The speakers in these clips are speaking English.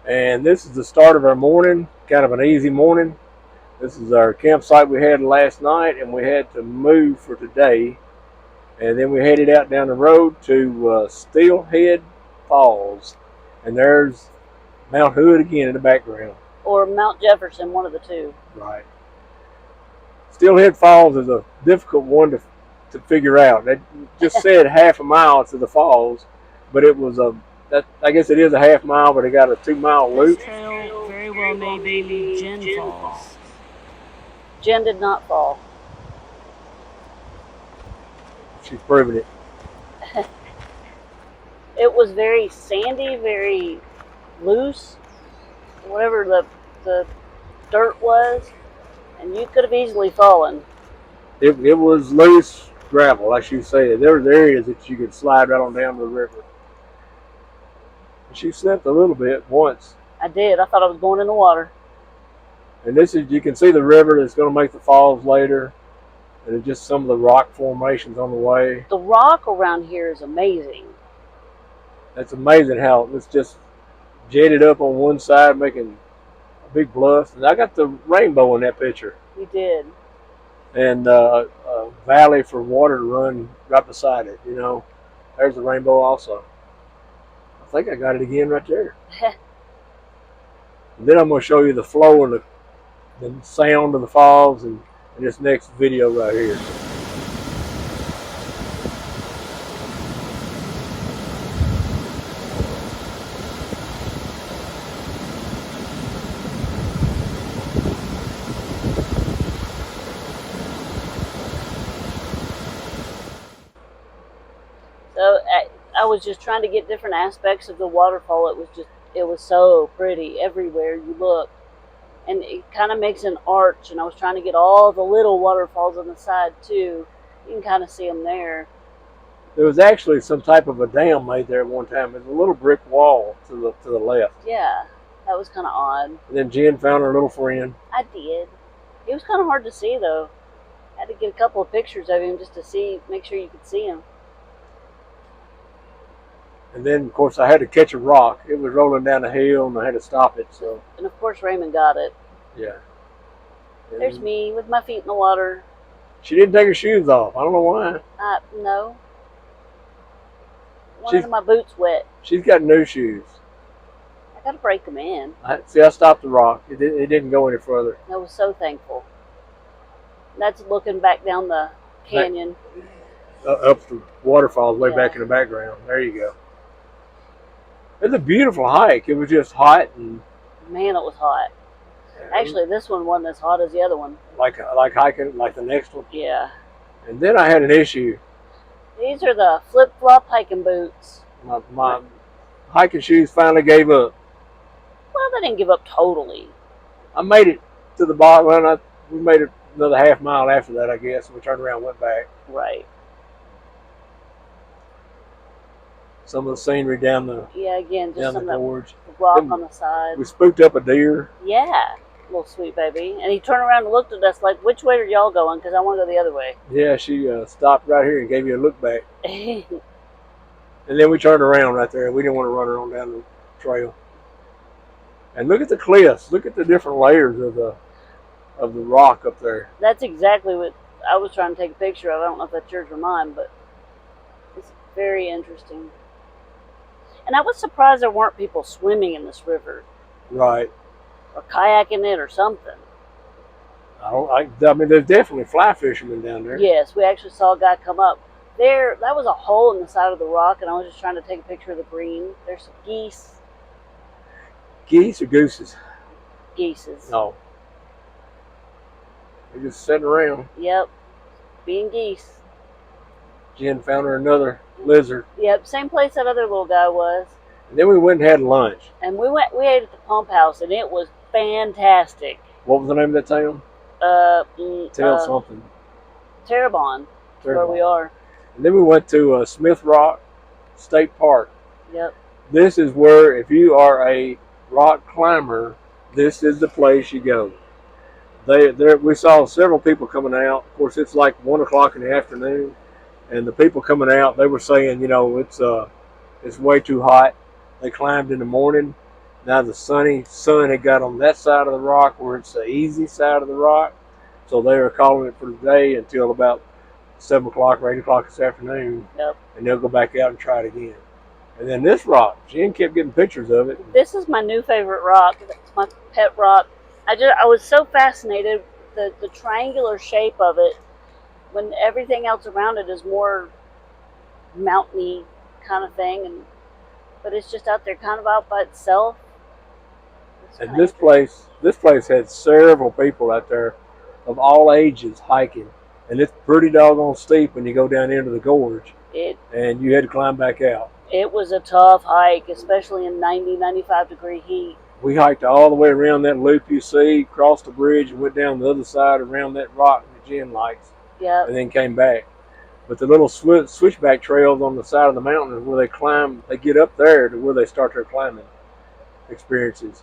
And this is the start of our morning, kind of an easy morning. This is our campsite we had last night, and we had to move for today. And then we headed out down the road to Steelhead Falls. And there's Mount Hood again in the background. Or Mount Jefferson, one of the two. Right. Steelhead Falls is a difficult one to figure out. They just said half a mile to the falls, but it was I guess it is a half mile, but it got a 2 mile This loop. trail very well may be Jen Falls. Jen did not fall. She's proving it. It was very sandy, very loose, whatever the dirt was, and you could have easily fallen. It was loose gravel, like you said. There were areas that you could slide right on down the river. She slipped a little bit once. I did. I thought I was going in the water. And this is, you can see the river that's going to make the falls later. And it's just some of the rock formations on the way. The rock around here is amazing. It's amazing how it's just jetted up on one side, making a big bluff. And I got the rainbow in that picture. You did. And a valley for water to run right beside it, you know. There's the rainbow also. I think I got it again right there. And then I'm going to show you the flow and the sound of the falls in this next video right here. So I was just trying to get different aspects of the waterfall. It was so pretty everywhere you look. And it kind of makes an arch, and I was trying to get all the little waterfalls on the side too. You can kind of see them there. There was actually some type of a dam made there at one time. There's a little brick wall to the left. Yeah, that was kind of odd. And then Jen found her little friend. I did. It was kind of hard to see though. I had to get a couple of pictures of him just to make sure you could see him. And then, of course, I had to catch a rock. It was rolling down the hill, and I had to stop it. So. And of course, Raymond got it. Yeah. And there's me with my feet in the water. She didn't take her shoes off. I don't know why. No. One of my boots wet. She's got new shoes. I got to break them in. I stopped the rock. It didn't go any further. I was so thankful. That's looking back down the canyon. Up the waterfalls way back in the background. There you go. It's a beautiful hike. It was just hot and man, it was hot. Actually, this one wasn't as hot as the other one. Like hiking, like the next one. Yeah. And then I had an issue. These are the flip-flop hiking boots. My hiking shoes finally gave up. Well, they didn't give up totally. I made it to the bottom. Well, we made it another half mile after that, I guess. And we turned around and went back. Right. Some of the scenery down the again, just down the gorge. The rock on the side. We spooked up a deer. Yeah, little sweet baby. And he turned around and looked at us like, which way are y'all going? Because I want to go the other way. Yeah, she stopped right here and gave you a look back. And then we turned around right there. We didn't want to run her on down the trail. And look at the cliffs. Look at the different layers of the rock up there. That's exactly what I was trying to take a picture of. I don't know if that's yours or mine, but it's very interesting. And I was surprised there weren't people swimming in this river. Right. Or kayaking it or something. I mean, there's definitely fly fishermen down there. Yes, we actually saw a guy come up. That was a hole in the side of the rock, and I was just trying to take a picture of the green. There's some geese. Geese or gooses? Geeses. No. They're just sitting around. Yep. Being geese. Jen found her another lizard. Yep, same place that other little guy was. And then we went and had lunch. And we ate at the pump house, and it was fantastic. What was the name of that town? Something. Terrebonne. Where we are. And then we went to Smith Rock State Park. Yep. This is where, if you are a rock climber, this is the place you go. We saw several people coming out. Of course, it's like 1 o'clock in the afternoon. And the people coming out, they were saying, it's way too hot. They climbed in the morning, Now the sunny sun had got on that side of the rock where it's the easy side of the rock. So they were calling it for the day until about 7 o'clock or 8 o'clock this afternoon. Yep. And they'll go back out and try it again. And then this rock, Jen kept getting pictures of it. This is my new favorite rock. It's my pet rock. I was so fascinated with the triangular shape of it when everything else around it is more mountainy kind of thing, but it's just out there kind of out by itself. And this place had several people out there of all ages hiking. And it's pretty doggone steep when you go down into the gorge. And you had to climb back out. It was a tough hike, especially in 90, 95 degree heat. We hiked all the way around that loop you see, crossed the bridge, and went down the other side around that rock that Jen likes. Yeah. And then came back. But the little switchback trails on the side of the mountain is where they climb. They get up there to where they start their climbing experiences.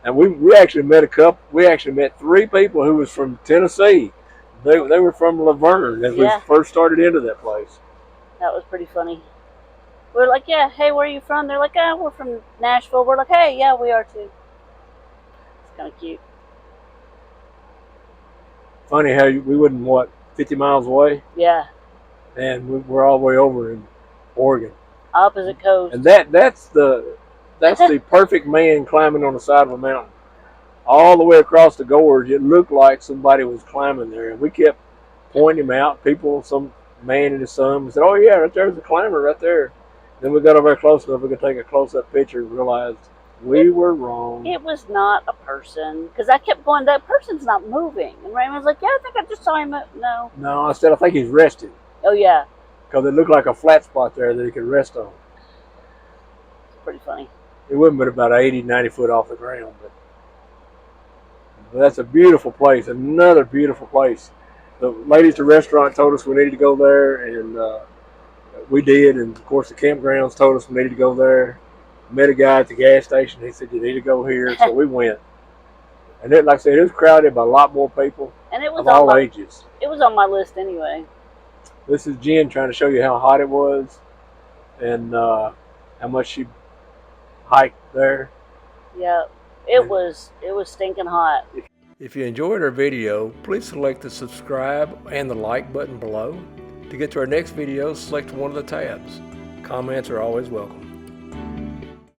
And we actually met a couple. We actually met 3 people who was from Tennessee. They were from Laverne as we first started into that place. That was pretty funny. We were like, yeah, hey, where are you from? They're like, we're from Nashville. We're like, hey, yeah, we are too. It's kind of cute. Funny how we wouldn't, 50 miles away? Yeah. And we're all the way over in Oregon. Opposite coast. And that's the perfect man climbing on the side of a mountain. All the way across the gorge, it looked like somebody was climbing there. And we kept pointing him out. Some man and his son said, oh, yeah, right there's a climber right there. Then we got over there close enough, we could take a close-up picture and realized we were wrong. It was not a person. Because I kept going, that person's not moving. And Raymond's like, yeah, I think I just saw him. No. No, I said, I think he's resting. Oh, yeah. Because it looked like a flat spot there that he could rest on. It's pretty funny. It wasn't but about 80, 90 foot off the ground. But that's a beautiful place. Another beautiful place. The ladies at the restaurant told us we needed to go there, and we did. And, of course, the campgrounds told us we needed to go there. Met a guy at the gas station. He said, you need to go here. So we went. And like I said, it was crowded by a lot more people and it was of all ages. It was on my list anyway. This is Jen trying to show you how hot it was and how much she hiked there. Yeah, it was stinking hot. If you enjoyed our video, please select the subscribe and the like button below. To get to our next video, select one of the tabs. Comments are always welcome.